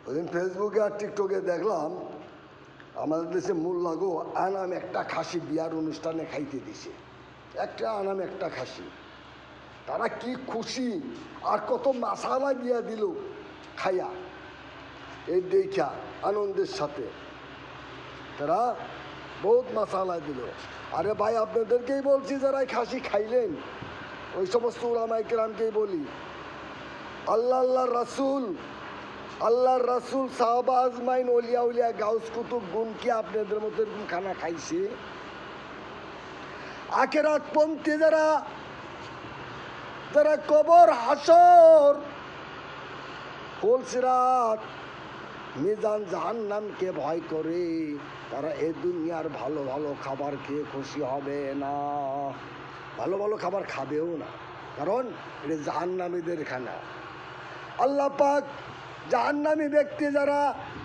ওইদিন ফেসবুকে আর টিকটকে দেখলাম আমাদের দেশে মোল্লা গো আনাম একটা খাসি বিয়ার অনুষ্ঠানে খাইতে দিছে, একটা আনাম একটা খাসি। তারা কি খুশি, আর কত মশালা দিয়া দিল খাইয়া, এই দেখা আনন্দের সাথে তারা বহুত মশালা দিল। আরে ভাই, আপনাদেরকেই বলছি যারা খাসি খাইলেন, ওই সমস্ত উলামায়ে কেরামকেই বলি, আল্লাহর রাসূল সাহাবা আজমাইন ওলিয়া উলিয়া গাউস কুতুব গুণ কি আপনাদের মতো এরকম খানা খাইছে? আখেরাত পন্থী যারা কবর, হাসর, ফুলসিরাত, মিজান, জাহান্নামকে ভয় করে, তারা এই দুনিয়ার ভালো ভালো খাবার খেয়ে খুশি হবে না, ভালো ভালো খাবার খাবেও না, কারণ এটা জাহান্নামীদের খানা। আল্লাহ পাক জাহান্নামী ব্যক্তি যারা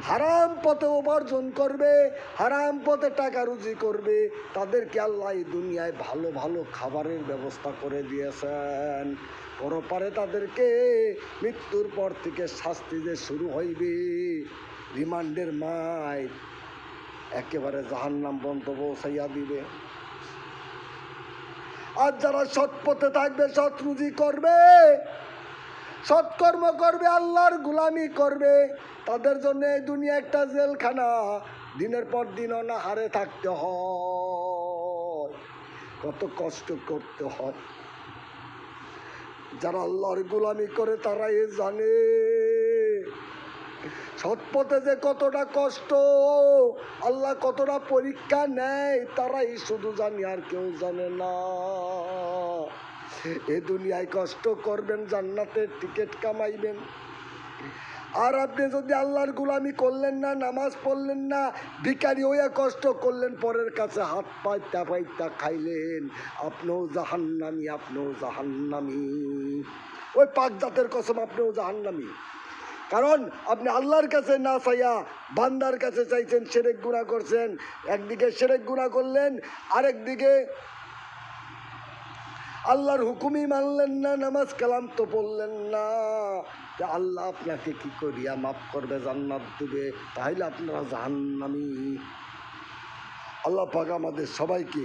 হারাম পথে উপার্জন করবে, হারাম পথে টাকা রুজি করবে, তাদেরকে আল্লাহ এই দুনিয়ায় ভালো ভালো খাবারের ব্যবস্থা করে দিয়েছেন। পরপারে তাদেরকে মৃত্যুর পর থেকে শাস্তি যে শুরু হইবে, রিমান্ডের মায় একেবারে জাহান্নাম পর্যন্ত পৌঁছাইয়া দিবে। আর যারা সৎ পথে থাকবে, সৎ রুজি করবে, সৎকর্ম করবে, আল্লাহর গোলামি করবে, তাদের জন্য এই দুনিয়া একটা জেলখানা। দিনের পর দিন অনাহারে থাকতে হয়, কত কষ্ট করতে হয়। যারা আল্লাহর গোলামি করে তারাই জানে সৎপথে যে কতটা কষ্ট, আল্লাহ কতটা পরীক্ষা নেয়, তারাই শুধু জানে, আর কেউ জানে না। এ দুনিয়ায় কষ্ট করবেন, জান্নাতের টিকিট কামাইবেন। আর আপনি যদি আল্লাহর গোলামি করলেন না, নামাজ পড়লেন না, ভিখারি হইয়া কষ্ট করলেন, পরের কাছে হাত পাইতা পাইতা খাইলেন, আপনিও জাহান্নামী, আপনিও জাহান্নামী। ওই পাক জাতের কসম, আপনিও জাহান্নামী। কারণ আপনি আল্লাহর কাছে না চাইয়া বান্দার কাছে চাইছেন, শিরক গুনাহ করছেন। একদিকে শিরক গুনাহ করলেন, আরেকদিকে আল্লাহর হুকুমই মানলেন না, নামাজ কালাম তো পড়লেন না। আল্লাহ আপনাকে কি করিয়া মাফ করবে, জান্নাত দিবে? তাহলে আপনারা জাহান্নামী। আল্লাহ পাক আমাদের সবাইকে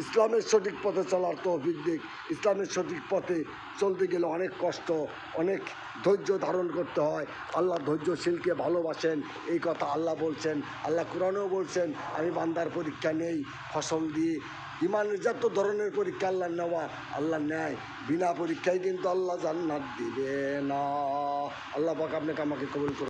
ইসলামের সঠিক পথে চলার তৌফিক দিক। ইসলামের সঠিক পথে চলতে গেলে অনেক কষ্ট, অনেক ধৈর্য ধারণ করতে হয়। আল্লাহ ধৈর্যশীলকে ভালোবাসেন, এই কথা আল্লাহ বলছেন। আল্লাহ কোরআনেও বলছেন, আমি বান্দার পরীক্ষা নেই ফসল দিয়ে। ইমানের যত ধরনের পরীক্ষা আল্লাহ নেওয়া, আল্লাহ নেয়। বিনা পরীক্ষায় কিন্তু আল্লাহ জান্নাত দিবে না। আল্লাহ পাক আপনাকে আমাকে কবুল করুন।